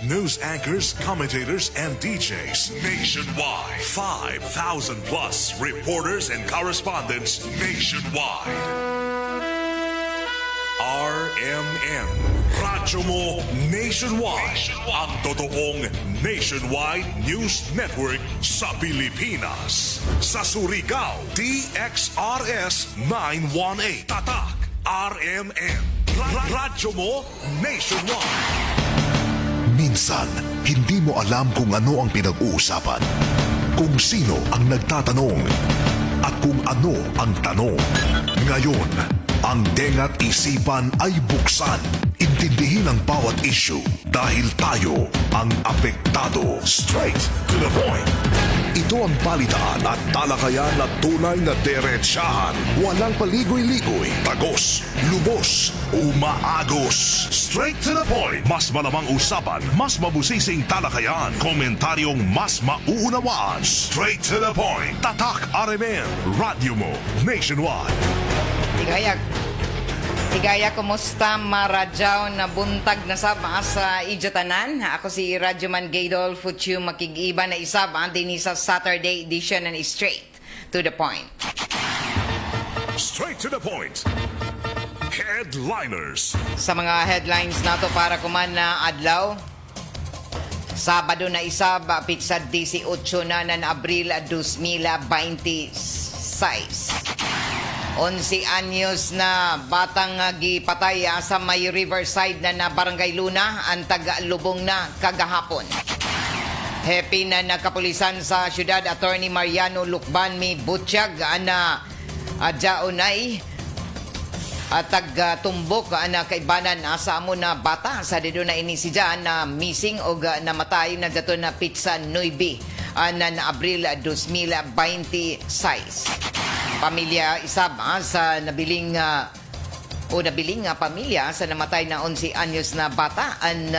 news anchors, commentators, and DJs nationwide. 5,000 plus reporters and correspondents nationwide. RMN, Radyo Mo Nationwide. Ang totoong nationwide news network sa Pilipinas. Sa Surigao, DXRS 918. Tatak, RMN. Radyo Mo Nationwide. Minsan, hindi mo alam kung ano ang pinag-uusapan, kung sino ang nagtatanong, at kung ano ang tanong. Ngayon, ang tenga't isipan ay buksan. Intindihin ang bawat issue dahil tayo ang apektado. Straight to the point. Ito ang balitaan at talakayan na tunay na diretsahan. Walang paligoy-ligoy, tagos, lubos, umaagos. Straight to the point. Mas malamang usapan, mas mabusising talakayan, komentaryong mas mauunawaan. Straight to the point. Tatak RMN, Radyo Mo Nationwide. Tigaya, kumusta maradyaw na buntag na saba sa Ijotanan? Ako si Radyoman Gaydol Futsu makigiba na isaba din sa Saturday edition ng Straight to the Point. Straight to the point. Headliners. Sa mga headlines nato para kuman na adlaw, Sabado na isaba pizza 18 na ng Abril 2026. 11 anyos na batang gipatay sa may Riverside na Barangay Luna ang taga-lubong na kagahapon. Happy na nakapulisan sa syudad Attorney Mariano Lukban mi Butchag na adyaunay at tagtumbok na kaibanan sa amo na bata sa dedo na inisija na missing o namatay na dato na pizza 9 na Abril 2026. Pamilya isab sa nabiling pamilya sa namatay na 11 anyos na bata ang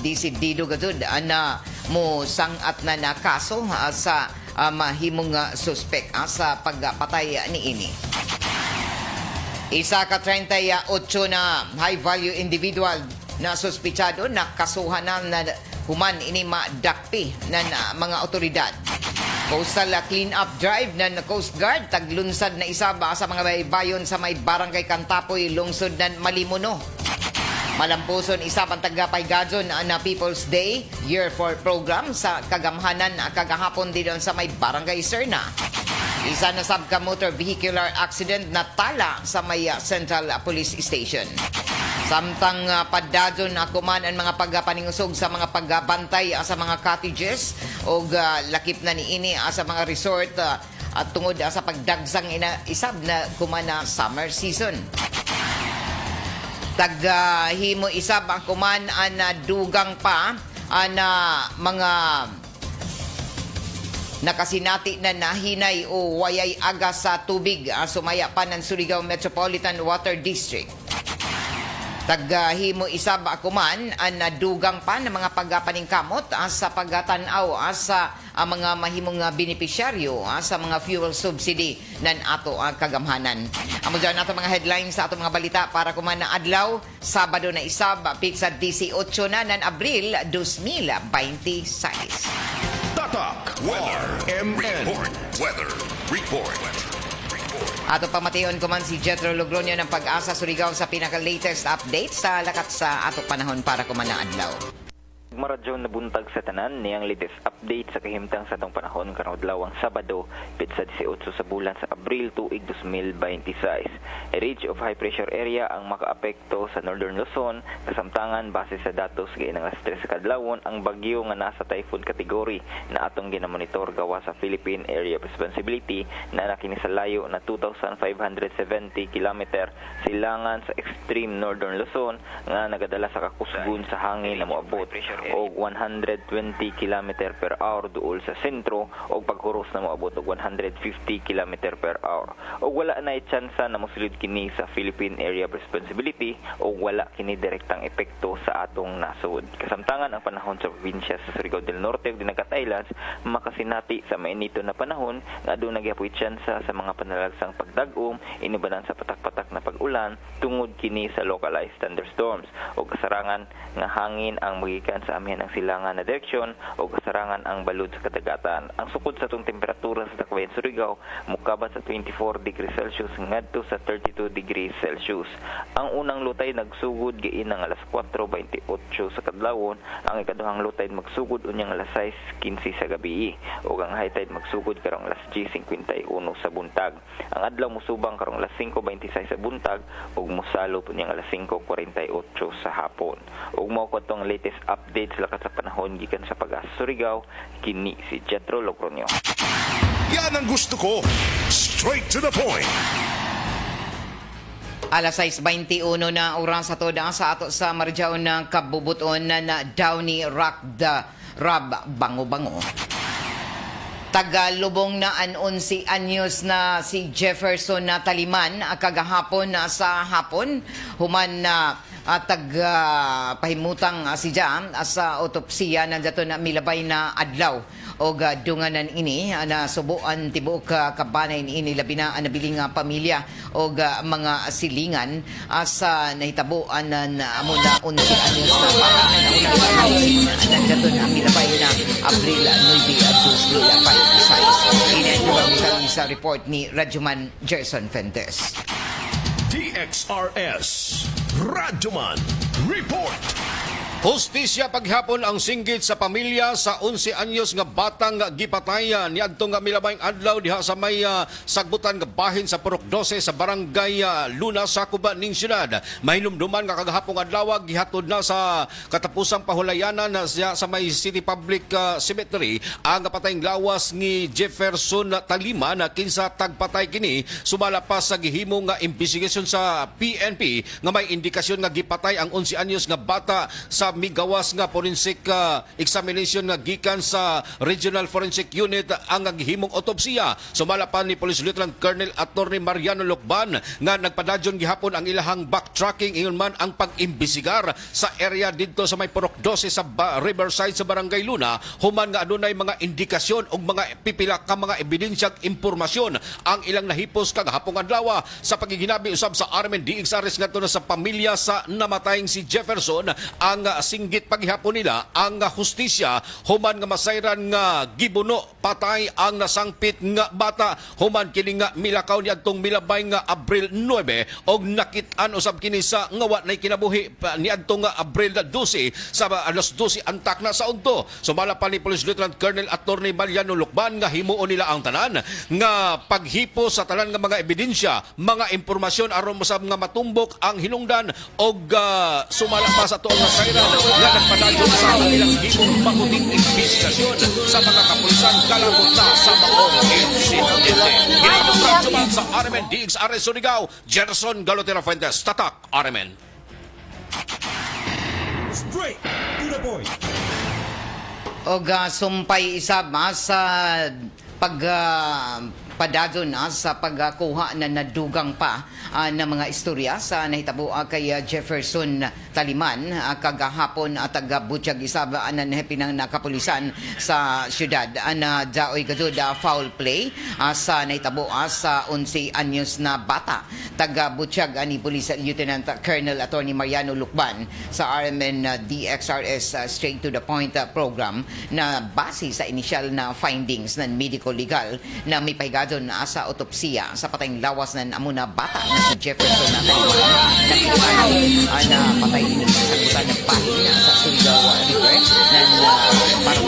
disidido gud na mo sangat na kaso sa mahimong suspek sa pagpatay ni ini. Isa ka 38 na high value individual na suspitsado na kasuhanan na human ini madakpi ng mga otoridad. Coastal clean-up drive ng Coast Guard taglunsad na isaba sa mga baybayon sa may Barangay Kantapoy, lungsod ng Malimuno. Malampuson isabang tagapaygadson na People's Day Year 4 program sa kagamhanan kagahapon din sa may Barangay Serna. Isa na sabka motor vehicular accident na tala sa may Central Police Station. Samtang padadon akuman ang mga pagpaningusog sa mga pagbantay sa mga cottages o lakip na niini sa mga resort at tungod sa pagdagsang isab na kumana summer season. Taghimo isab ang kuman ang dugang pa na mga nakasinati na nahinay o wayay aga sa tubig sumaya pa ng Surigao Metropolitan Water District. Taghimo isab akuman ang nadugang pa ng mga pagpaningkamot sa pagtanaw sa mga mahimong benepisyaryo sa mga fuel subsidy ng ato kagamhanan. Amo dyan nato mga headlines sa ato mga balita para kuman na adlaw, Sabado na isab pizza 18 na ng Abril 2026. Tatak Weather Report. Weather Report. Ato pamation ko man si Jetro Logroño ng Pag-asa Surigao sa pinaka-latest update sa lakat sa ato panahon para kuman na adlaw. Maradyo na buntag sa tanan niyang latest update sa kahimtang sa atong panahon karong adlaw ang Sabado, pitsa 18 sa bulan sa Abril tuig 2026. A ridge of high pressure area ang makaapekto sa Northern Luzon, kasamtangan base sa datos giinang alas 3 sa kadlawon ang bagyo nga nasa typhoon category na atong ginamonitor gawa sa Philippine Area of Responsibility na nakini sa layo na 2,570 km silangan sa extreme Northern Luzon nga nagadala sa kakusgon sa hangin na moabot og 120 km per hour duol sa sentro og paghuros na moabot og 150 km per hour. Og wala na tsansa na mosulod kini sa Philippine Area of Responsibility og wala kini direktang epekto sa atong nasud. Kasamtangan ang panahon sa probinsya sa Surigao del Norte ug Dinagat Islands makasinati sa mainito na panahon nga aduna nagyapoy tsansa sa mga panalagsang pagdag-om inubanan sa patak-patak na pag-ulan tungod kini sa localized thunderstorms og kasarangan nga hangin ang magikan sa amihan ang silangan na direksyon o kasarangan ang balod sa kadagatan. Ang sukod sa itong temperatura sa Dakbayan, Surigao, mukabat sa 24 degrees Celsius ngadto sa 32 degrees Celsius. Ang unang lutay nagsugod giin ng alas 4:28 sa kadlawon, ang ikaduhang lutay magsugod unyang alas 6:15 sa gabi, ug ang high tide magsugod karong alas 10:51 sa buntag. Ang adlaw musubang karong alas 5:26 sa buntag ug musalo unyang alas 5:48 sa hapon. Ug mao ko tong latest update sa lakas sa panahon gikan sa Pag-asa Surigao, kini si Jetro Logronio. Yan ang gusto ko. Straight to the point. Alas 6:21 na oras sa toda sa ato sa Marjaon ng kabubuton na Downey Rock the Rab Bango-Bango. Tagalubong na anon si anyos na si Jefferson na Taliman kagahapon sa hapon human na pahimutang si Jam sa otopsiya na dato na milabay na adlaw o dunganan ini na subuan tibuok kabanay ini labi na nabiling pamilya o mga silingan sa nahitabuan na amo na 11 anyos na bata na dato na milabay na Abril 9, 2005. Inenduang kami sa report ni Radyoman Gerson Fentes. DXRS Radyoman Report. Hustisya paghapon ang singgit sa pamilya sa 11 anyos nga batang gipatayan niadto nga milabayng adlaw diha sa may sagbutan nga bahin sa Purok 12 sa barangay Luna sa Cuba ning syudad. Mahinumduman nga kagahapong adlaw gihatod na sa katapusang pahulayanan sa may City Public Cemetery ang patayng lawas ni Jefferson Taliman na kinsa tagpatay kini sumala pa sa gihimo nga investigasyon sa PNP nga may indikasyon nga gipatay ang 11 anyos nga bata sa migawas nga forensic examination nga gikan sa Regional Forensic Unit ang naghimong otopsiya. Sumala pa ni Police Lieutenant Colonel Attorney Mariano Lucban nga nagpadadyon gihapon ang ilahang backtracking ingon man ang pag-imbisigar sa area didto sa may Purok 12 sa Riverside sa Barangay Luna human nga adunay mga indikasyon ug mga pipila ka mga ebidensyang impormasyon ang ilang nahipos kagahapong adlaw sa pagiginabi usab sa RMN DXRS ngadto na sa pamilya sa namatayng si Jefferson. Ang singgit paghihapon nila ang hustisya human nga masayran nga gibuno patay ang nasangpit nga bata human kini nga milakaw niadtong milabay nga Abril 9 og nakit-an usab kini sa ngawa nay kinabuhi niadtong nga Abril 12 sa alas 12 antak na sa unto. Sumala pa ni Police Lieutenant Colonel Attorney Mariano Lucban nga himuon nila ang tanan nga paghipo sa tanan nga mga ebidensya, mga impormasyon aron usab nga matumbok ang hinungdan og sumala pa sa tuong nasayran nga nagpadadyon sa ilang himong makuting investigasyon sa mga kapulisan kalabot na sa maong insidente. Ginayong radyoman sa RMN DXRS Surigao, Gerson Galotera Fuentes, Tatak RMN. Straight to the point. Og sumpay isab sa padadyon sa pagkuha na nadugang pa na mga istorya sa nahitabo kay Jefferson Taliman kagahapon at taga-Butchag isab na pinang nakapulisan sa syudad na daoy gazud foul play sa nahitabo sa 11 anyos na bata. Taga-Butchag ni Police Lieutenant Colonel Attorney Mariano Lucban sa RMN DXRS Straight to the Point program na base sa initial na findings ng medical legal na may pahigadon sa otopsiya sa patayng lawas ng amo na bata na si Jefferson na Taliman na patay din sa sagutan ng pahin sa Surigao River na parang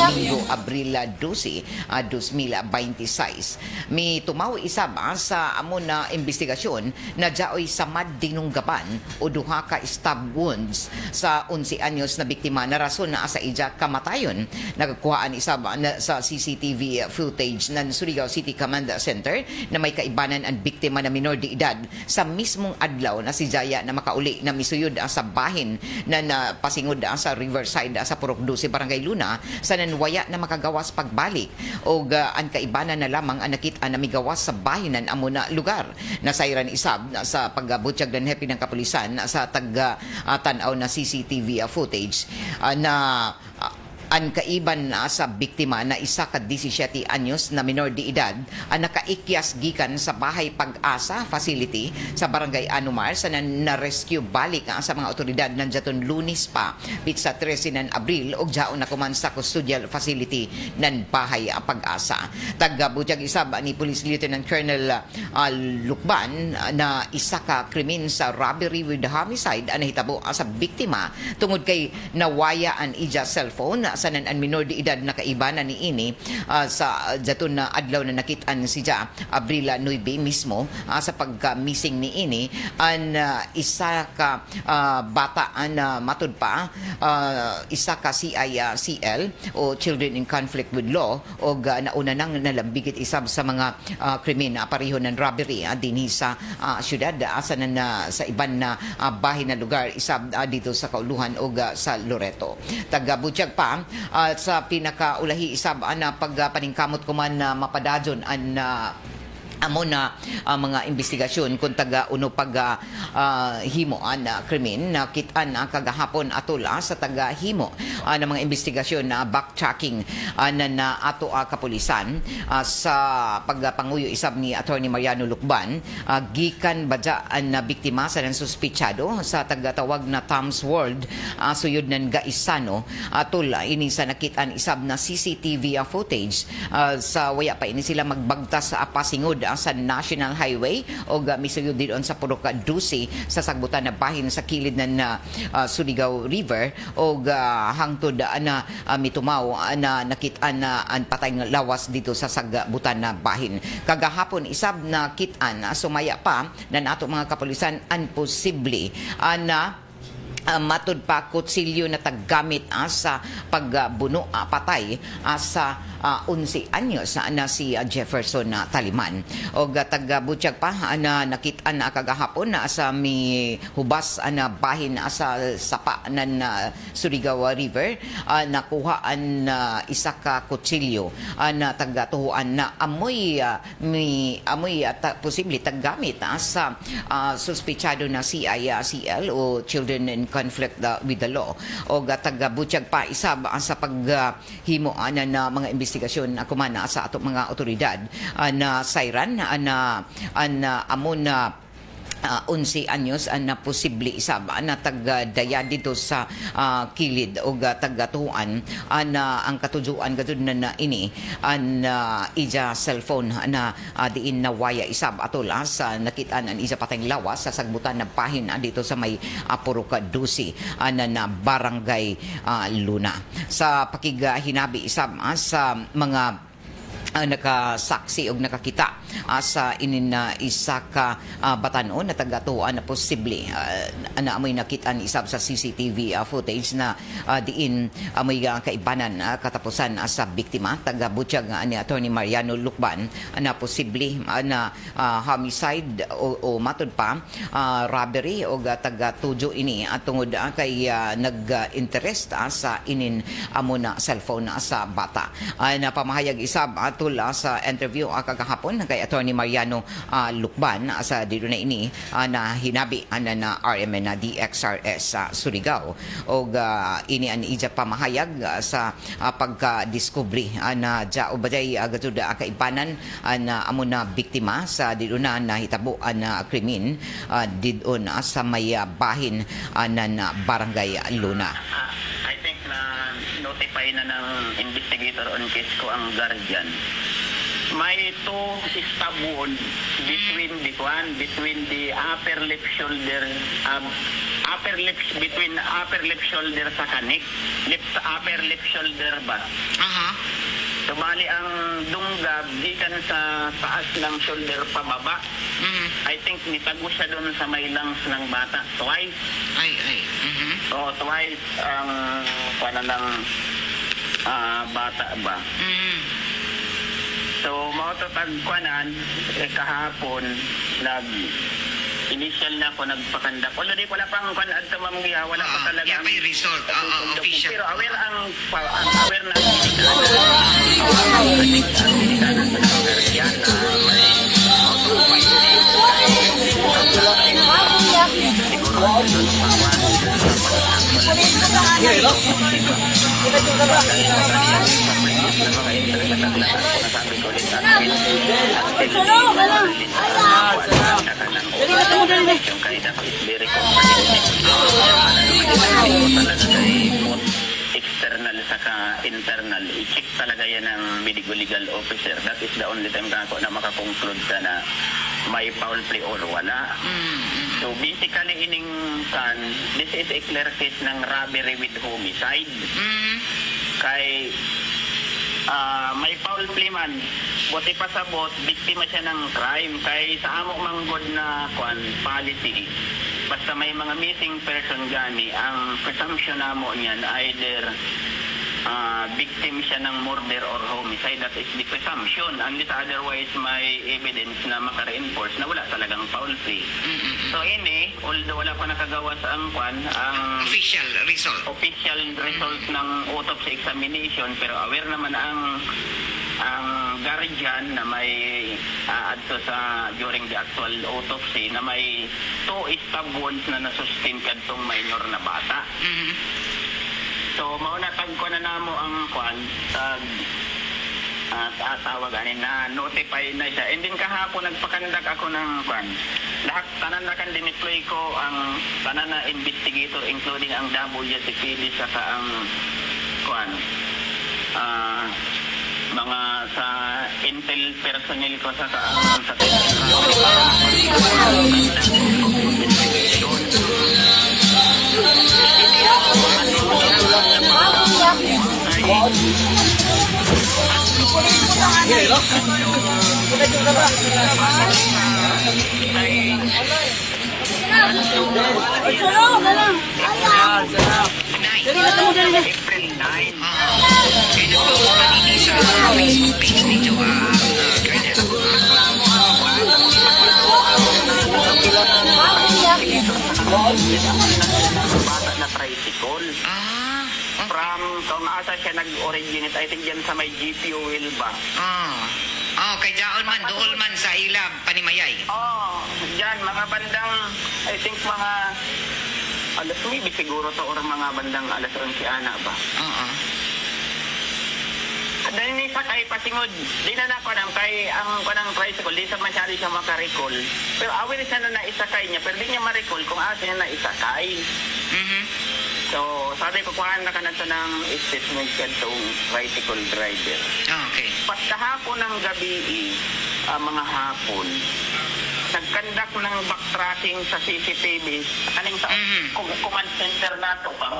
Domingo Abril 12, 2026. May tumaw isab sa amo na investigasyon na daoy samad dinunggaban o duha ka stab wounds sa 11 anyos na biktima na rason na sa ija kamatayon. Nagkuhaan isab sa CCTV footage ng Surigao City Command Center na may kaibanan ang biktima na minor de edad sa mismong adlaw na si Jaya na makauli na misuyod sa bahin na napasingod sa Riverside sa Purok 12 Barangay Luna sa nanwaya na makagawas pagbalik o ang kaibanan na lamang ang nakita na migawas sa bahinan amo na lugar. Nasayran isab sa pagbutsyag ng hepi ng kapulisan sa taga tanaw na CCTV footage na Ang kaiban na sa biktima na isa ka 17 anyos na minor de edad ang nakaikyas gikan sa Bahay Pag-asa facility sa Barangay Anumar sa na-rescue balik sa mga otoridad ng Jaton Lunis pa pitsa 13 ng Abril og jaon na kuman sa custodial facility ng Bahay Pag-asa. Taga-butyag isab ni Police Lieutenant Colonel Lukban na isa ka krimen sa robbery with homicide ang nahitabo sa biktima tungod kay nawaya ang ija cellphone sa nan minor de edad na kaibanan ni ini sa jaton na adlaw na nakitaan si Ja Abril 9 mismo sa pagka-missing ni ini ang isa ka bata ang matud pa isa ka CIL o Children in Conflict with Law o nauna nang nalambigit isab sa mga krimen pareho ng robbery dinhi sa syudad sa iban na bahin na lugar isab dito sa Kauluhan o sa Loreto. Taga-butyag pa sa pinakaulahi isab na pagpaningkamot ko man mapadadyon ang amo na mga investigasyon kung taga uno pag himo na krimen nakitaan kagahapon atula sa taga himo ng mga investigasyon na backtracking na ato kapulisan sa pagpanguyo isab ni Attorney Mariano Lukban gikan badya na biktima sa suspitsado sa tagatawag na Tom's World suyod ng Gaisano atula ini sa nakitaan isab na CCTV footage sa waya pa ini sila magbagtas sa pasingod sa National Highway o misuyod din sa Puruka Dusi sa sagbutan na bahin sa kilid ng Surigao River o hangtod na mitumaw na nakitaan na ang patay lawas dito sa sagbutan na bahin. Kagahapon isab na kitaan sumaya pa na nato mga kapulisan ang posible na matud pa kutsilyo na taggamit sa pagbuno patay sa 11 anyos na si Jefferson Taliman. O taga-butyag pa na nakitaan kagahapon na sa mi hubas na bahin sa sapa ng Surigao River nakuhaan isa ka kutsilyo na tagatuhuan na amoy posible taggamit sa suspitsado na CIL o Children in Conflict with the Law o taga-butyag pa isab sa paghimo na mga investigasyon kumana sa ato mga otoridad na sayran na amon na 11 anyos na posible isab na tagdaya dito sa kilid o tagatuan na ang katujuan gadud na ini an ija cellphone na diin na waya isab atol sa nakitaan ang isa pateng lawas sa sagbutan na bahin dito sa may Puruka Dusi na Barangay Luna. Sa pakigahinabi isab sa mga nakasaksi o nakakita sa inin na isa ka batanon na tagatuan na posible na amoy nakitaan isab sa CCTV footage na diin amoy kaibanan katapusan sa biktima taga-butyag ni Attorney Mariano Lukban na posible na homicide o matud pa robbery o taga-tujo ini tungod kay nag-interest sa inin amo na cellphone sa bata. Na pamahayag isab sa interview kagahapon kay Attorney Mariano Lukban sa dito na ini na hinabi na RMN na DXRS sa Surigao o ini ang ija pamahayag sa pagka-discovery na ja ubaday gatud kaibanan na amo na biktima sa dito na nahitabo na krimen didon sa may bahin na Barangay Luna. I think na notify na ng investigator on case ko ang guardian. May two stab wound between the upper lip shoulder between upper lip shoulder sa kanik, upper lip shoulder ba? So bali ang dunggab gikan sa taas ng shoulder pababa. I think nitago siya doon sa may lungs ng bata twice. So twice ang ng bata ba. So mautotagkuanan kahapon initial na ako nagpakandak. Although di wala pang kanad sa mamangya, wala pa talaga. Yeah, may result. Official. Pero aware na ang binigana sa kameryan na may siguro doon sa Nasabi ko ulit yung kaya dapat is very external saka internal, i-check talaga yan ng medical legal officer. That is the only time kako na makakonclude ka na may foul play or wala. So basically ining kan, this is a clear case ng robbery with homicide. Kay may foul play man, buti pa sabot, biktima siya ng crime. Kay sa amo manggod na policy, basta may mga missing person gani, ang presumption namo niyan either victim siya ng murder or homicide. That is the presumption, unless otherwise may evidence na maka-reinforce na wala talagang foul play. So ini, although wala pa nakagawa sa ang Official result. official result ng autopsy examination, pero aware naman ang guardian na may adto sa during the actual autopsy na may 2 stab wounds na nasustain kadtong minor na bata. So mauna tagko na namo ang tawag ganin na notify na siya. And then kahapon nagpakandak ako ng lahat tanan na kan dineploy ko ang tanan na investigator including ang WCPD saka ang mga sa intel personnel ko saka ang sa April 9. Kaya nag-post pa nini sa Facebook page ninyo, Bata na tricycle. From kung asa siya nag-originate, I think yan sa may GP oil ba? Kay Jaon man, dool man sa ilab, panimayay. Diyan, mga bandang, I think mga alas 9 siguro to or mga bandang alas 11 ana ba? Dahil ni sakay pasingod, di na nako nam kay ang kanang tricycle, di sa masyado siya makarecall. Pero aware siya na naisakay niya, pero di niya ma-recall kung asa niya naisakay. So, sabi ko, kuhaan na ka na ito ng statement kadtong tricycle driver. Okay. Pagkahapon ng gabi, mga hapon, nagkandak ng backtracking sa CCTV. Aning sa command center nato pa.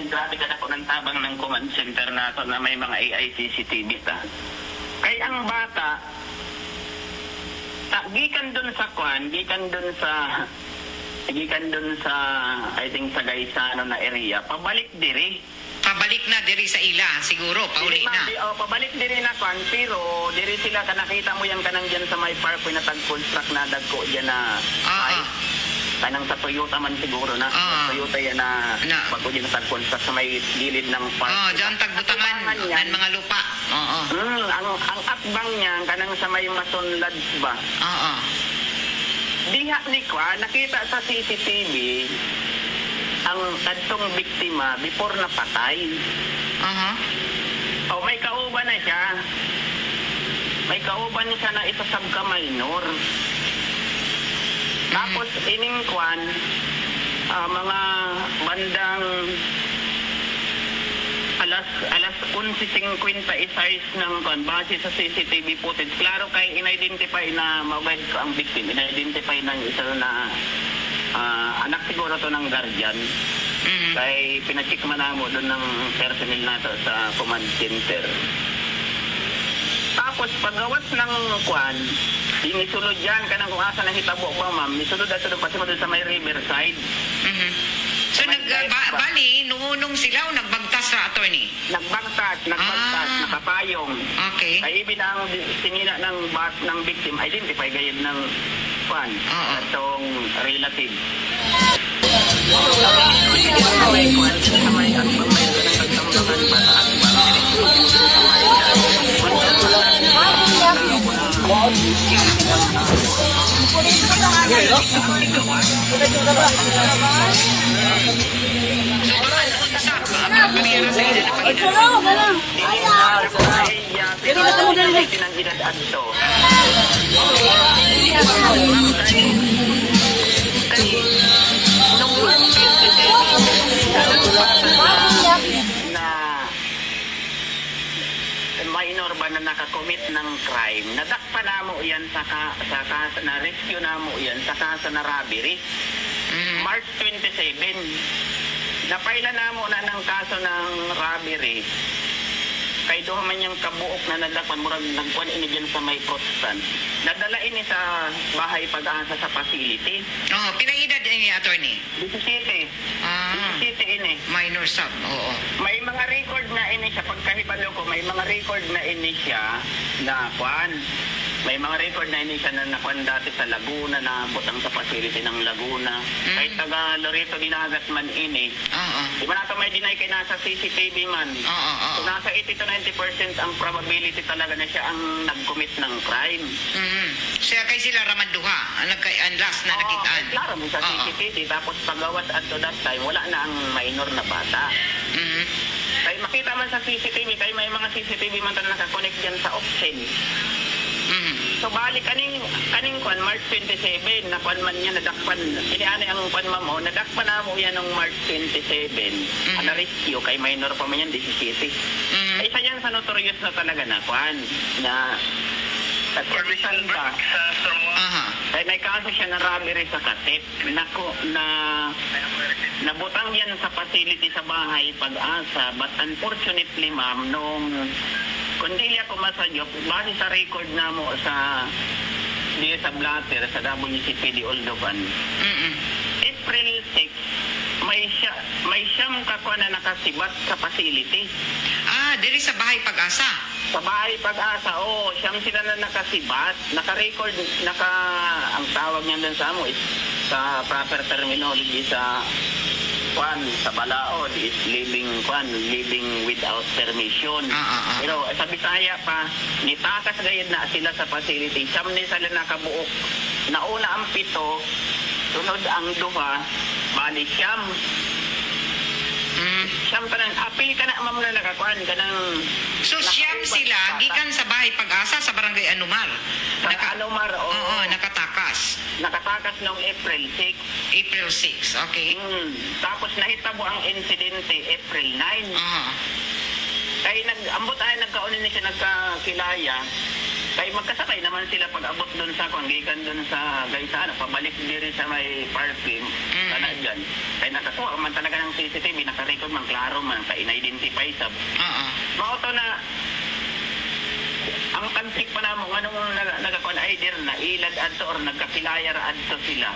Grabe ka na po ng tabang ng command center nato na may mga AI CCTV ta. Kay ang bata, gikan dun sa I think sa Gaisano na area, pabalik diri. Pabalik na diri sa ila, siguro, pauli na. Pabalik diri na pero diri sila ka nakita mo yan kanang dyan sa may parkway na tag-construct na dagko dyan na kanang sa Toyota man siguro na. Toyota yan na bago dyan na tag-construct sa may gilid ng parkway. Dyan tagbutangan ng mga lupa. Ang atbang niya kanang sa may Mason Lads ba? Diha ni Kwa, nakita sa CCTV ang kadtong biktima before napatay. May kauban na siya. May kauban siya na isasab ka minor. Tapos ining Kwan, mga bandang alas 11:56 ng base sa CCTV footage. Klaro kay in-identify na maugad ko ang victim. In-identify ng isa na anak siguro to ng guardian. Kay pinacheck man mo doon ng personnel nato sa command center. Tapos paggawas ng Kwan, inisulod yan kanang kung asa na hitabo ba ma'am. Isulod at sulod pati mo doon sa may riverside. So bali, nunong sila o nagbagtas sa attorney? Nagbagtas, nakapayong. Okay. Ay ibig ang sinina ng victim, identify gayad ng atong relative. So, unsa kariyera sa ina na pagina. Pero ng edad adto. Nung na minor ba na nakakommit ng crime, nadakpa na mo yan sa kaso na rescue na mo yan sa kaso na robbery. March 27, napaila na mo na ng kaso ng robbery. Kay doon man yung kabuok na nadakpan, murag nagkuhan ini dyan sa may Protestant. Nadala ini sa bahay pag-asa sa facility. Oh, pinangedad ni attorney. 17. 17 ini. Minor sub, oo. May mga record na ini siya, pagkahibalo ko, may mga record na ini siya na kwan. May mga record na ini siya na nakuan dati sa Laguna, na butang sa facility ng Laguna. Kahit taga Loreto Dinagat man ini. Oo. Di ba nato may deny kay nasa CCTV man? Oo, oo. So nasa 80 to 90% ang probability talaga na siya ang nag-commit ng crime. Siya kay sila ramanduha, ang last na nakitaan. Klaro mo sa CCTV, tapos pagawas at to that time, wala na ang minor na bata. Kaya makita man sa CCTV, kaya may mga CCTV man na nakakonect dyan sa option. So balik kaning kwan March 27 na kwan man niya nadakpan iniani ang kwan mo nadakpan na mo yan ng March 27 na rescue kay minor pa man yan 17. Isa yan sa notorious na talaga na kwan na sa Rizal ba kaya may kaso siya na robbery sa Katip na nabutang yan sa facility sa bahay pag-asa, but unfortunately ma'am nung kundi ako masadyo, base sa record na mo sa sa Blatter, sa WCPD Oldoban, April 6, may siyam kakwa na nakasibat sa facility. Diri sa bahay pag-asa. Sa bahay pag-asa, siyam sila na nakasibat, naka-record, ang tawag niyan dun sa mo is sa proper terminology sa sa balaod is living without permission. Pero sa Bisaya pa, nitakas gayud na sila sa facility. Siyam ni sila nakabuok. Nauna ang 7, sunod ang 2, bali siyam. Siyam ka nang, apil ka na mamuna nakakuhan ka nang... So siyam sila, gikan sa bahay pag-asa sa barangay Anumar. Anumar, Oo, nakatakas. Nakatakas noong April 6. April 6, okay. Tapos nahitabo ang insidente April 9. Kaya ambot ay nagkaunin niya nagkakilaya. Kaya magkasakay naman sila pag-abot doon sa gikan doon sa Gaisano, pabalik diri sa may parking sana dyan. Kaya nakasuha man talaga ng CCTV, nakarecord man, klaro man, sa in-identify sa mauto na ang kansik pa na mo anong nagakon either na ilad adto or nagkakilaya ra adto sila.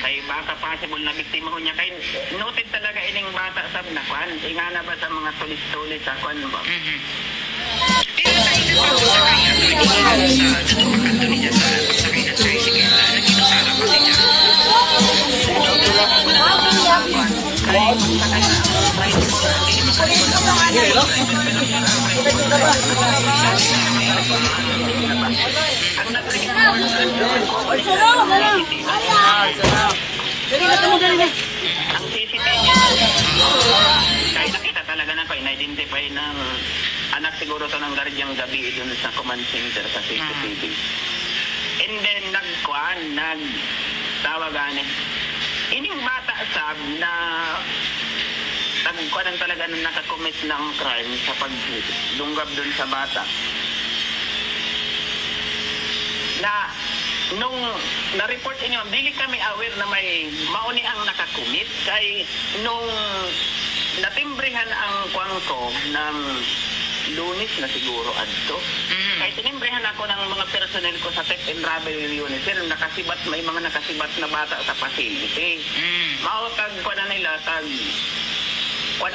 Kay baka possible na biktima ho niya kay noted talaga ining bata sab na kwan ingana ba sa mga tulis-tulis sa kwan ba. Pero sa isa pa sa kanya sa natumakan to niya sa sakay ng tricycle nag-inusara pa siya. Ang CCTV kahit nakita talaga na ko in-identify ng anak siguro to ng guardiang gabi doon sa command center sa CCTV. And then nagtawagan ining bata sab na nagkuhan talaga na nakakommit ng crime sa pagdunggab doon sa bata. Na nung na-report inyo, dili kami aware na may mauni ang nakakommit kay nung natimbrihan ang kwangko ng Lunes na siguro adto. Kaya tinimbrehan ako ng mga personnel ko sa theft and robbery unit. Sir, may mga nakasibat na bata sa facility. Mautag ko na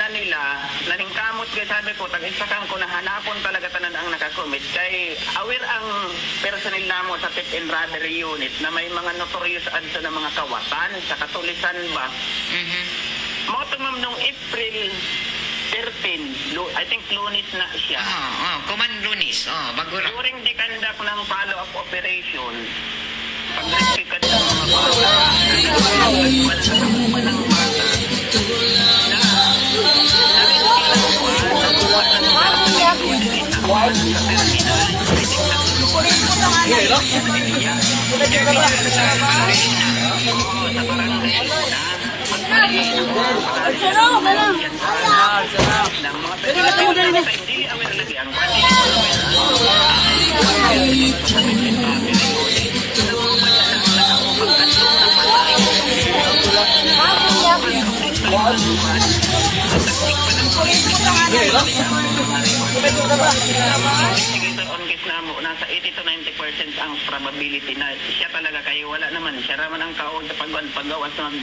nila, naningkamot kay sabi ko, tag-isakan ko na hanapon talaga tanan ang nakakommit. Kay aware ang personnel namo sa theft and robbery unit na may mga notorious adto na mga kawatan sa katulisan ba. Mautag ma'am nung April 13, I think Lunes na siya. Command Lunes. Bagura. During the conduct ng follow-up operation, pag-respikat ng mga bata, ng bata, na Investigator on case na mo, nasa 80 to 90% ang probability na siya talaga kayo wala naman. Siya raman ang kaon sa paggawas ng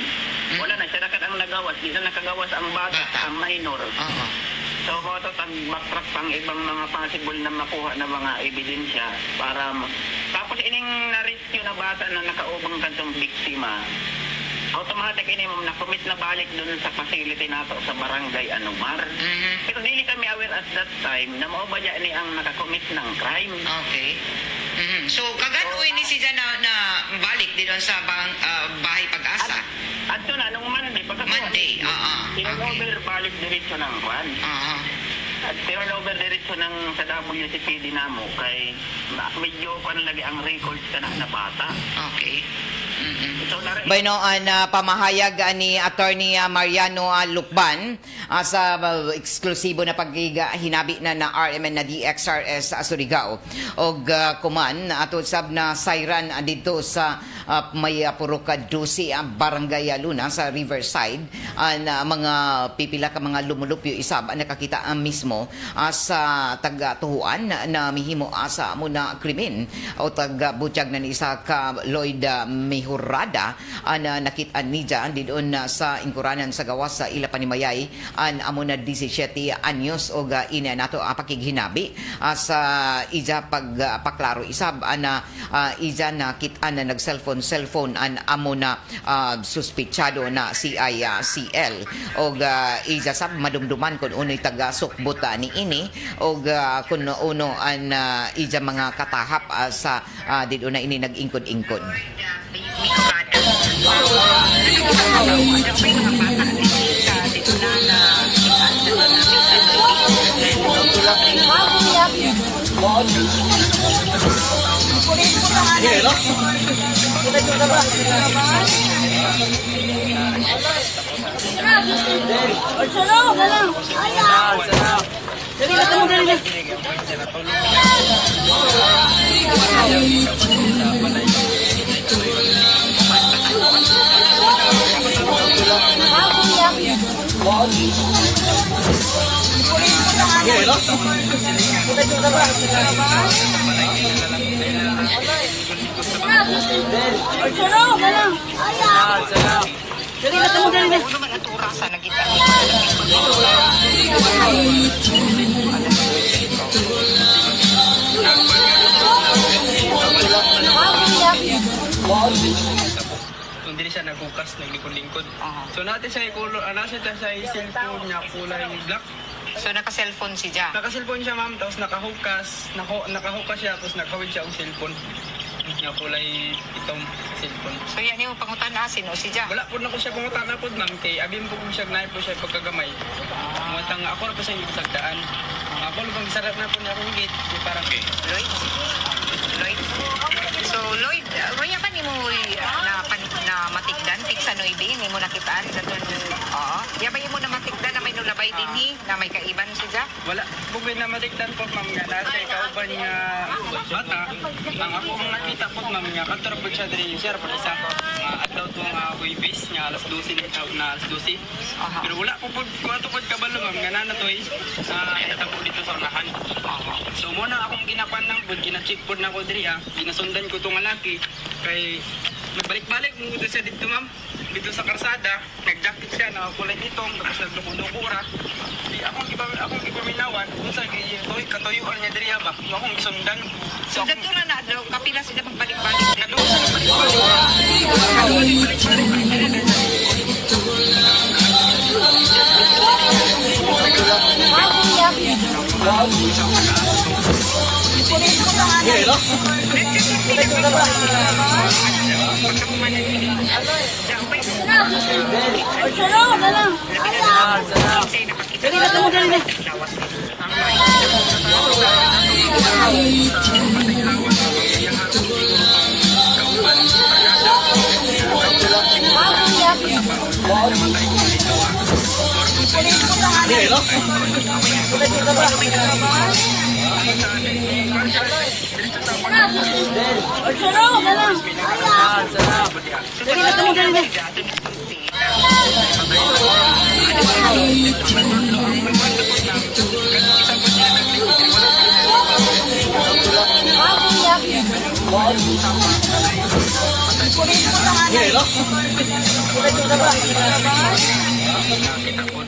wala na siya rakat ang nagawas. Di na nakagawas ang bata, ang minor. So ko to backtrack pang ibang mga possible na makuha na mga ebidensya para tapos ining na-rescue na bata na nakaubang kadtong biktima. Automatic ini mo na-commit na balik doon sa facility nato sa barangay Anumar. Pero dili kami aware at that time na mao ba ni ang nakakommit ng crime. Okay. So, kaganoy ni siya na balik din sa bahay Pag-asa? At na, nung Monday, Monday, turnover balik diretso ng kwan. At turnover diretso ng sa WCPD namo kay medyo lagi ang records ka na bata. Okay. So, Bueno, pamahayag ni Attorney Mariano Lukban sa eksklusibo na paghinabi na RMN na DXRS Surigao og kuman ato sab na siren dito sa may purok 12 barangay Luna sa Riverside mga pipila ka mga lumulupyo isab nakakita mismo sa taga-tuhuan na mihimo sa muna krimen o taga-butyag na ni isa ka Lloyd Mejorada na nakita ni dyan didon sa ingkuranan sa gawas sa ila panimayay amo na 17 anyos o ina nato pakighinabi sa ija pagpaklaro isab na ija nakita na nag-cellphone amo na suspitsado na CICL o ija sab madumduman kun unoy taga-sukbot ni ini o kun uno an ija mga katahap sa didon na ini nag-ingkod-ingkod. Kung dili siya naghukas, naglingkod-lingkod. So natin siya nasa sa cellphone niya kulay black. So naka-cellphone siya. Naka-cellphone siya ma'am, tapos nakahukas siya, tapos nakawid siya ang cellphone. Nga kulay itong cellphone. So yan yung pangutan asin o siya. Wala po na ko siya pangutana po ma'am, kay abim po siya gnay po siya pagkagamay. Matang ako na po siya yung sagdaan. Ako na pang sarap na po niya akong gate, parang Lloyd? So Lloyd, wala ba ni mo na matigdan sa Noybe ni mo nakitaan daton ya ba mo na matigdan na may nulabay dinhi na may kaiban siya? wala bugay na matikdan po ma'am nga nasa kauban nga bata ang ako ang nakita po ma'am nga kantor po siya diri sir po isa adlaw to nga Huwebes nga alas 12 na alas 12 pero wala po po kuwato po kabalo ma'am nga nanatoy natabo dito sa unahan so muna akong ginapan ng po gina-check po na ko diri ginasundan ko tong lalaki kay nagbalik-balik mo dito siya dito ma'am dito sa karsada nag-jacket siya na kulay itong tapos nagluko-luko ra akong ipaminawan kung sa katuyuan niya diri ba akong isundan So dato na daw kapila sila pagbalik-balik nadung sa balik-balik Say napakita.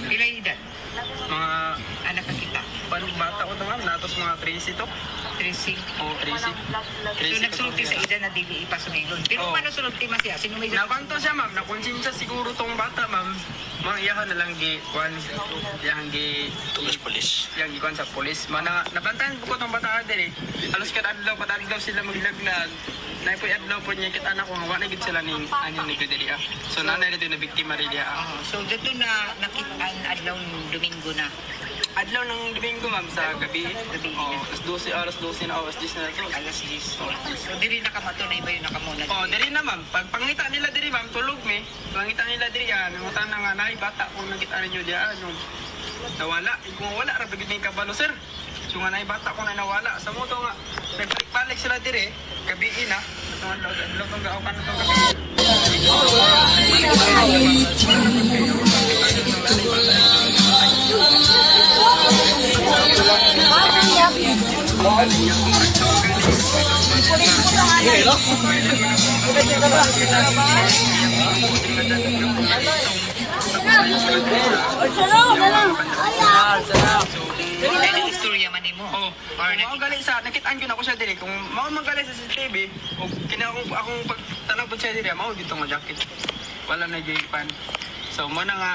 Pila edad? Mga Anak ka kita? bata ko naman, natos mga 13 to. 13. O, 13. So nagsulti sa edad na dili ipasumigon. Pero Oo. paano sulti man siya? Sino may Nakanto siya, ma'am. Nakonsensya siguro tong bata, ma'am. Mga iyahan na lang iyahan pulis. Yang ikuan sa pulis. Nabantayan po ko tong bata din eh. Halos kadadlaw sila maglaglag. Naipoy adlaw po niya kit anak ko nga wala gid sila ning anyong ni Pedria. So nanay nito na biktima rin niya. So dito na nakitaan adlaw ng Domingo na. Adlaw ng Domingo, ma'am, sa gabi. Oh, alas 12 na oras 10 na ito. Alas 10. So diri nakamato na iba yung nakamuna. Oh, diri na, ma'am. Pag pangita nila diri, ma'am, tulog mi. Pangita nila diri yan. Nangutan na nga naay bata kung nakita ninyo diyan yung nawala. Kung wala ra bigid ning kabalo, sir. So nga naay bata ko na nawala. Sa moto nga nagbalik sila diri. Gabi na. Adlaw tong gaaw kan tong gabi. Dili istorya man nimo. Oh, mao gali sa nakitaan ko na ko siya diri kung mao magaling sa CCTV o akong pagtanaw po siya diri mao dito mo jacket. Wala na pan. So mo na nga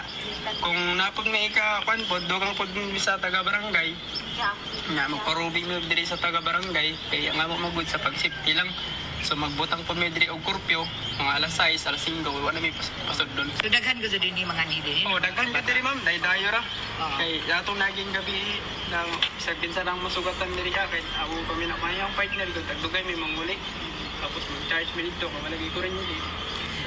kung napod may ka kwan pod dugang pod sa taga barangay. Nga magparubing mo diri sa taga barangay kaya nga mo magud sa pag-safety lang. So magbutang po may diri og kurpyo mga alas 6, alas 5 wala may pasod doon. So daghan ko sa din ni mga nili. Oh, daghan ka diri ma'am, dayo ra. Kay atong naging gabi na isang pinsan ang masugatan diri akin. Ako kami na mayang partner ko tagdugay may manguli. Tapos mag-charge mi dito kung malagi ko rin yun.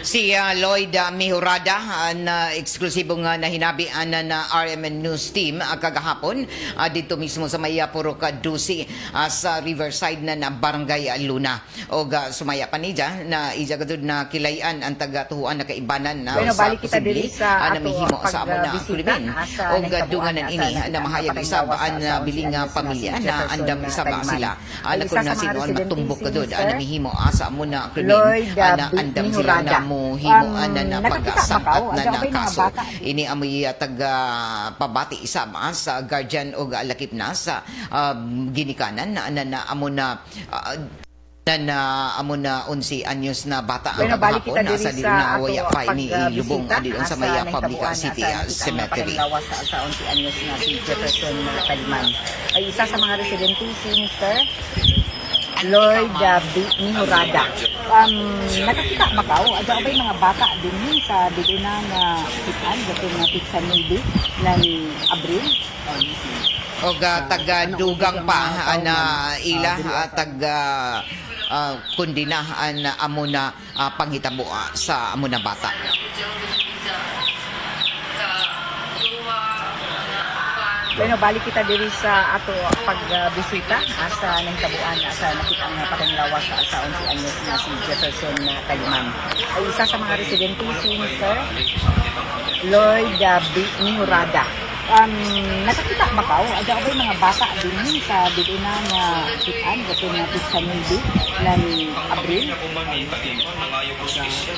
Si Lloyd Mihurada na eksklusibong nahinabian na RMN News Team kagahapon dito mismo sa may Purok Dusi sa Riverside na Barangay Luna. O sumaya pa niya na ijagadod na kilayan ang taga-tuhuan na kaibanan na sa posible na mihimo sa amo na krimen. O dunganan ini na mahayag isabaan na biling pamilya na andam isaba sila. Kung na sino ang matumbok kadod na mihimo sa amo na krimen na andam sila na mo himo na pagkasapat na kaso. Ini amoy taga pabati isama sa guardian o alakip na sa ginikanan na amo na amo na 11 anyos na bata ang kahapon nasa dito na waya pa ini ilubong doon sa Maya Public City Cemetery. Sa 11 anyos na si Jefferson Taliman ay isa sa mga residente si Mr. Lloyd Mihurada. Nakakita Macau, adto ba mga bata din sa dito na kitan gato na sa Navy ng Abril. O taga dugang pa na ila taga kundinahan na amo na panghitabo sa amo na bata. Pero balik kita diri sa ato pagbisita sa nahitabuan sa nakita nga patunglawas sa 11 anyos na si Jefferson Taliman. Ay isa sa mga residente si Mr. Lloyd Mihurada. Nakakita Macau, adto ba mga bata din sa dito na kitan gato na sa Navy ng Abril.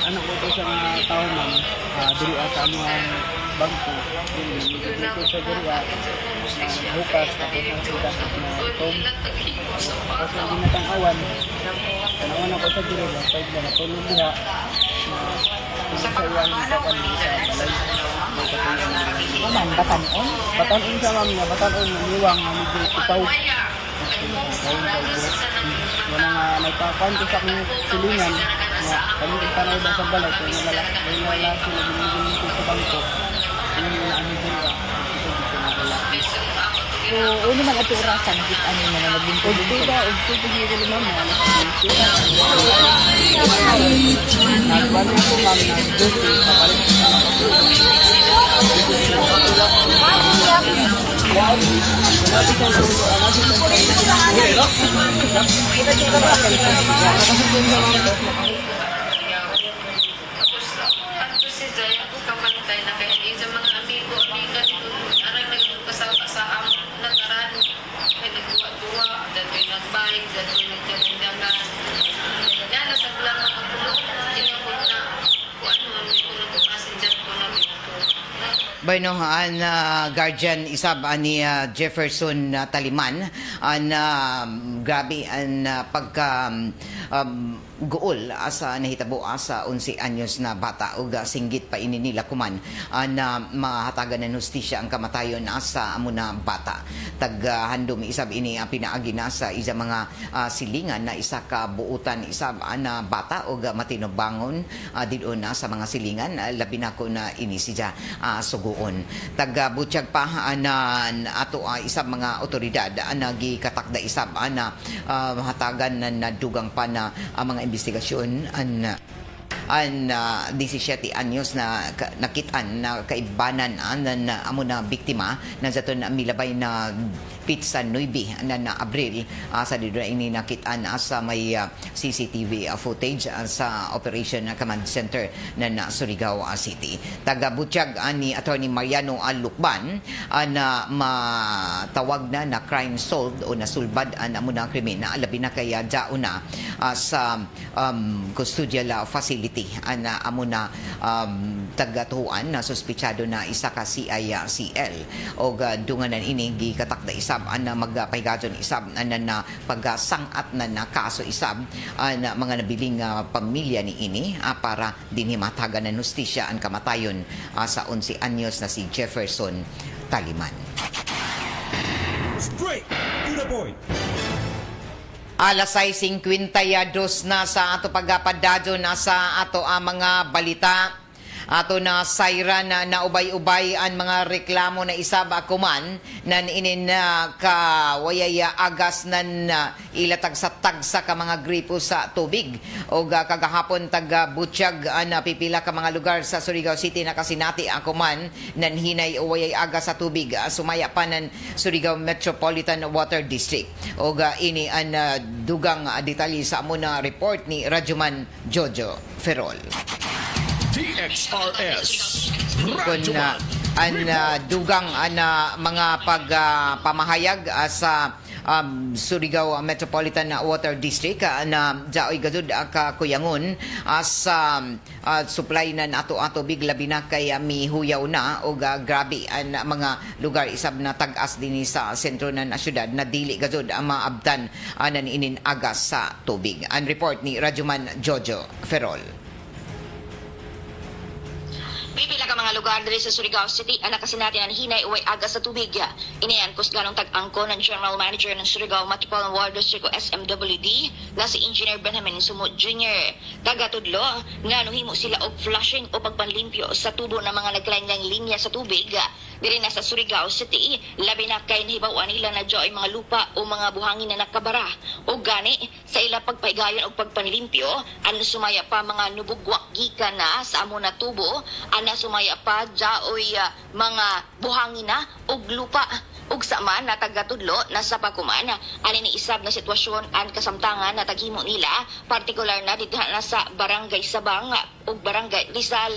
Ano ko sa mga taon man diri sa mga bangko dito sa diri bukas tapos ang sugat na tom tapos ang ginatang-awan kanawan ako sa diri pwede na tulog diha na sa iwan sa balay batanon sa wang niya batanon niwang nga itaw wala nga nagpakuan ko sa akong silingan nga kami kung tanaw ba sa balay kung wala sila binigyan ko sa bangko yun yung ano dito dito na wala So, uno man ato orasan, nakita niyo na naglingkod. Ugtuda, pagigil ma'am, na nakita. Nagbalik ko ma'am, nag-duty, kapalit ko sa Ako si Jay, ako kapantay na kaya di sa mga amigo, amiga dito, arang nagkasawa sa amon nagaran, may nagduwa-duwa, dato'y nagbalik, dato'y nagkamindangan. Yan, nasa lang ako tulog, tinapod na, kung ano, kung nagpapasinjan ko na dito. Bueno, an guardian isab ani Jefferson Taliman an grabe an pagka guol asa nahitabo asa 11 anyos na bata ug singgit pa ini nila kuman na mahatagan ng hustisya ang kamatayon asa amo na bata. Handom isab ini pinaagi na sa isa mga silingan na isa ka buutan isab na bata ug matinobangon didon na sa mga silingan labi na ko na ini siya suguon. Butyag pa na ato isab mga otoridad na gikatakda isab na hatagan na dugang pa na mga investigasyon an 17 anyos na nakitaan na kaibanan na amo na biktima na zaton milabay na pizza 9 na Abril sa dito ini nakitaan sa may CCTV footage sa Operation Command Center na Surigao City. Taga-butyag ni Attorney Mariano Lukban na matawag na crime solved o nasulbad ang amo na krimen na labi na kaya dauna sa custodial facility na amo na tagatuan na suspitsado na isa ka CICL o dunganan ini gikatakda isab na magpahigaton isab na pagsangat na kaso isab na mga nabiling pamilya ni ini para dinhimatagan ng hustisya ang kamatayon sa 11 anyos na si Jefferson Taliman. Straight to the point. Alas 6:52 na sa ato pagpadadyo na sa ato mga balita. Ato na sayra na naubay-ubay ang mga reklamo na isab akuman nan inin kawayaya agas nan ilatag sa tagsa ka mga gripo sa tubig o kagahapon taga butyag na pipila ka mga lugar sa Surigao City na kasinati akuman nan hinay o wayay agas sa tubig sumaya pa nan Surigao Metropolitan Water District o ini an dugang detalye sa amo na report ni Rajuman Jojo Ferrol. TXRS. Kung dugang mga pagpamahayag sa Surigao Metropolitan Water District na jaoy gazud ka kuyangon sa supply na ato big labi na kay mihuyaw na o grabe ang mga lugar isab na tag-as din sa sentro ng syudad na dili gazud ang maabtan nan inin agas sa tubig. Ang report ni Rajuman Jojo Ferrol. Pipila ka mga lugar diri sa Surigao City ang nakasinati ang hinay uway aga sa tubig. Iniyan kusganong tag-angko ng General Manager ng Surigao Metropolitan Water District o SMWD na si Engineer Benjamin Sumot Jr. Tagatudlo nga nuhimo sila og flushing o pagpanlimpyo sa tubo ng mga naglain-laing linya sa tubig diri na sa Surigao City, labi na kay nahibaw-an nila na dyo ay mga lupa o mga buhangin na nakabara. O gani, sa ila pagpaigayon o pagpanlimpyo, ano sumaya pa mga nubugwak gikan na sa amo na tubo, ano sumaya pa dyaoy mga buhangin na o lupa. Ug sa man na tagatudlo na sa pakuman ani ni isab na sitwasyon ang kasamtangan na taghimo nila partikular na didha na sa Barangay Sabang ug Barangay Rizal.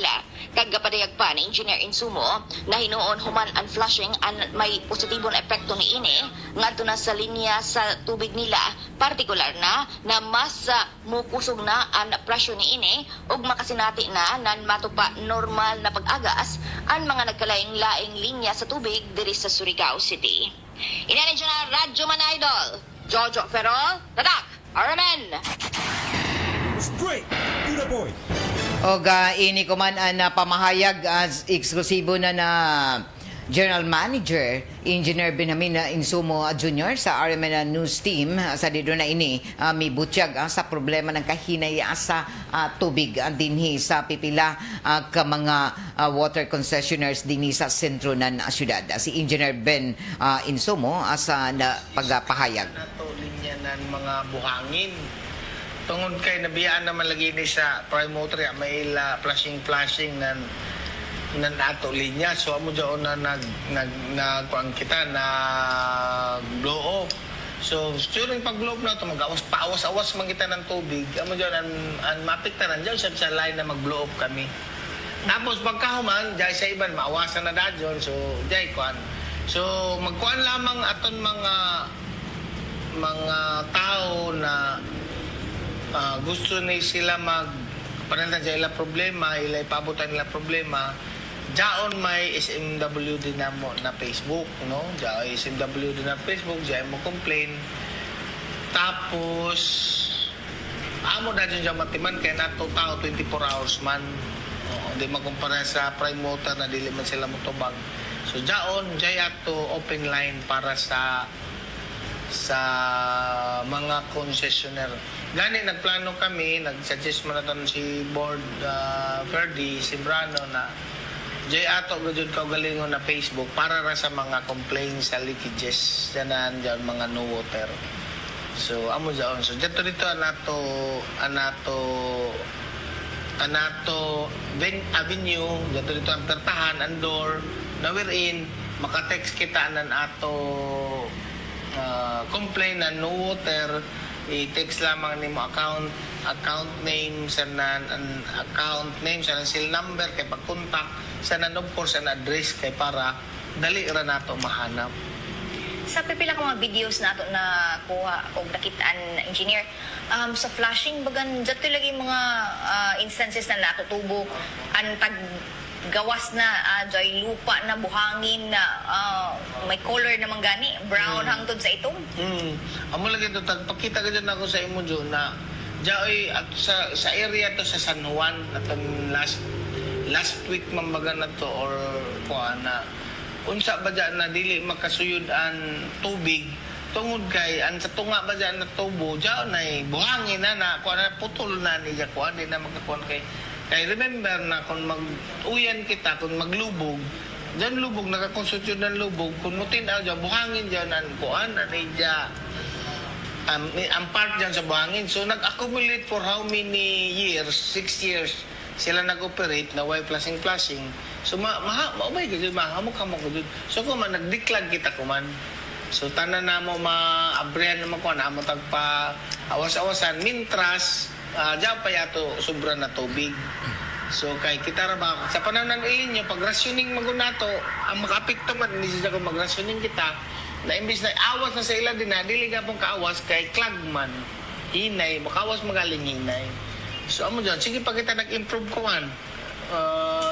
Kagapadayag pa ni Engineer Insumo na hinuon human ang flushing an may positibong epekto ni ini ngadto na sa linya sa tubig nila partikular na mas mukusog na ang presyo ni ini ug makasinati na nan matupa normal na pag-agas ang mga nagkalaing-laing linya sa tubig diri sa Surigao City. Inanin siya na Radyo Man Idol, Jojo Ferrol, Tatak, Aramen. Straight to the point. O ini ko man ang pamahayag as eksklusibo na General Manager Engineer Benjamin Insumo Jr. sa RMN News Team sa dito na ini may butyag sa problema ng kahinaya sa tubig dinhi sa pipila ka mga water concessionaires dinhi sa sentro ng syudad. Si Engineer Ben Insumo sa pagpahayag. Nato linya ng mga buhangin. Tungod kay nabiyaan na malagi ni sa prime motor may flashing ng nato linya. So amo diyon na kuan kita na blow off. So during pag-blow off na to paawas-awas man kita ng tubig. Amo diyon ang mapiktaran diyan sa line na mag-blow off kami. Tapos pagkahuman diay sa iban maawasan na dadyon. So diay kuan. So magkuan lamang aton mga tao na gusto ni sila panantan sa ila problema, ila ipabutan nila problema. Diyan may SMW din na Facebook, no? Diyan SMW din na Facebook, diyan mo complain. Tapos amo na dyan matiman kaya nato tao 24 hours man. Hindi makumpara sa prime motor na dili man sila motobag. So diyan ato open line para sa mga concessionaire. Gani nagplano kami, nag-suggest mo na si Board Verdi, Simbrano na ato gud kaugalingon na Facebook para ra sa mga complaints sa leakages diyan mga no water. So amo diyon. So dito anato Avenue, dito ang tertahan andor na wherein maka-text kita nan ato complain na no water, i-text lamang nimo account name sa account name sa seal number kay pag-contact sa of course ang address kay para dali ra nato mahanap. Sa pipila ka mga videos nato na kuha o nakitaan na engineer, sa flashing bagan dito lagi mga instances na natutubok ang gawas na joy lupa na buhangin na may color naman gani brown hangtod sa itong amo lagi to pagkita ka dyan ako sa imo dyan na dyan at sa area to sa San Juan atong last week mambaga na to or kuana unsa ba dyan na dili makasuyod ang tubig tungod kay ang sa tunga ba dyan na tubo dyan ay buhangin na kuana putol na niya kuana di na magkakuan kay remember na kung mag-uyan kita, kung maglubog, dyan lubog, nakakonsultyon ng lubog, kung mutinaw dyan, buhangin dyan, ang kuan, ang part dyan sa buhangin. So, nag-accumulate for how many years? 6 years, sila nag-operate na way flashing. So, maumay ka dyan, mahamok-hamok ka dyan. So, kuman, nagdiklag kita kuman. So, tanan na mo ma-abrihan naman kuman, amo tagpa awas-awasan, mintras, diyan pa yato sobra na tubig. So kay kita ra ba sa pananan ilinyo pag rationing magunato ang makaapekto man hindi siya kung mag-rationing kita na imbis na awas na sa ila din na dili ka pong kaawas kay clag man hinay makawas magaling hinay. So amo diyan sige pa kita nag-improve kuan.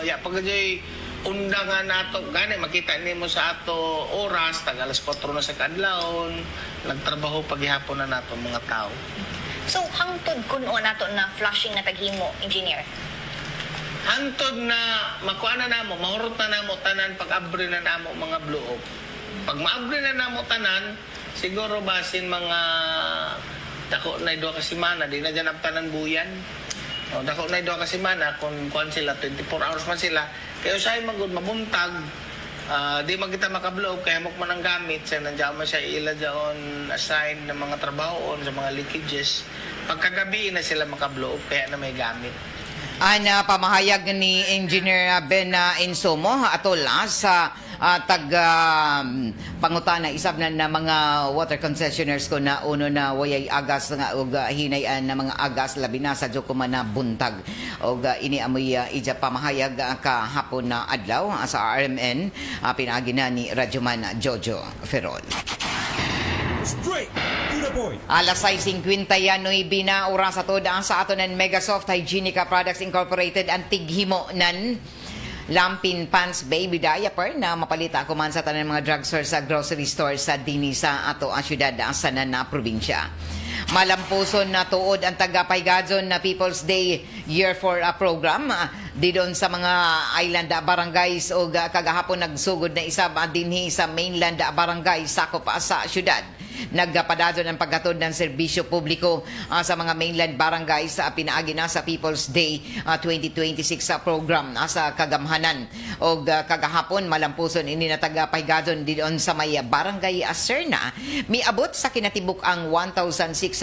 Pag jay undangan nato gani makita nimo sa ato oras tag alas 4 na sa kadlawon nagtrabaho paghihapon na nato mga tao. So, hangtod kuno nato na flashing na taghimo, engineer? Hangtod na makuha na namo, mahurot na namo tanan pag-abri na namo mga blow off. Pag maabri na namo tanan, siguro basin mga dako na 2 ka semana, di na dyan ang tanan buyan. O, dako na 2 ka semana, kung kuhan sila, 24 hours man sila. Kaya usahay magod, mabuntag, di man kita makablow kaya hamok man ang gamit sa nandiyan man siya ila dyan assign ng mga trabaho sa mga leakages pagkagabi na sila makablow kaya na may gamit. Pamahayag ni Engineer Ben Insumo atol sa pangutana isab na mga water concessionaires ko na uno na wayay agas nga og hinayan na mga agas labi na sa Jokuman na buntag og ini amoy ija pamahayag kahapon na adlaw sa RMN pinaagi na ni Radyoman Jojo Ferrol. Straight to the point. Alas 6:50 na oras atod ang sa ato ng Megasoft Hygienica Products Incorporated ang tighimo nan lampin pants baby diaper na mapalita kuman sa tanan mga drugstore sa grocery store sa dinhi sa ato ang syudad sa na probinsya. Malampuson na tuod ang tagapaygadzon na People's Day Year for a program di doon sa mga island barangays o kagahapon nagsugod na isa dinhi sa mainland barangay sakop sa syudad. Nagpadadon ang paghatod ng serbisyo publiko sa mga mainland barangays sa pinaagi na sa People's Day 2026 sa program sa kagamhanan. O kagahapon malampuson ini na tagapaygadzon di doon sa may barangay Aserna miabot sa kinatibuk ang 1,600